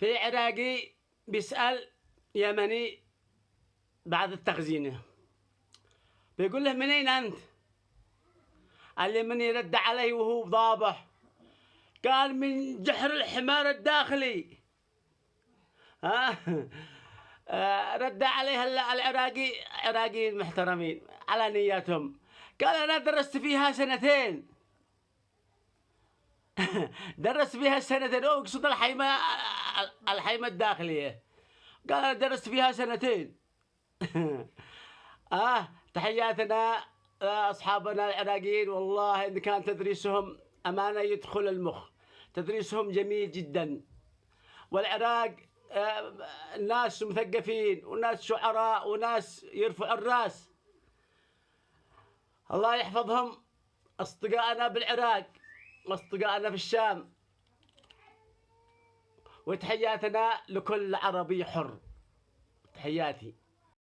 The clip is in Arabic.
في عراقي بيسأل يمني بعد التخزينة، بيقول له من أين أنت؟ اليمني رد عليه وهو ضابح، قال من جحر الحمار الداخلي. رد عليه العراقيين محترمين على نياتهم، قال أنا درست فيها سنتين. درست فيها سنتين، أو يقصد الحيمة الداخلية، قال أنا درست فيها سنتين. تحياتنا أصحابنا العراقيين، والله إن كان تدريسهم أمانة يدخل المخ، تدريسهم جميل جدا. والعراق ناس مثقفين وناس شعراء وناس يرفعوا الراس، الله يحفظهم. أصدقائنا بالعراق وأصدقائنا في الشام، وتحياتنا لكل عربي حر. تحياتي.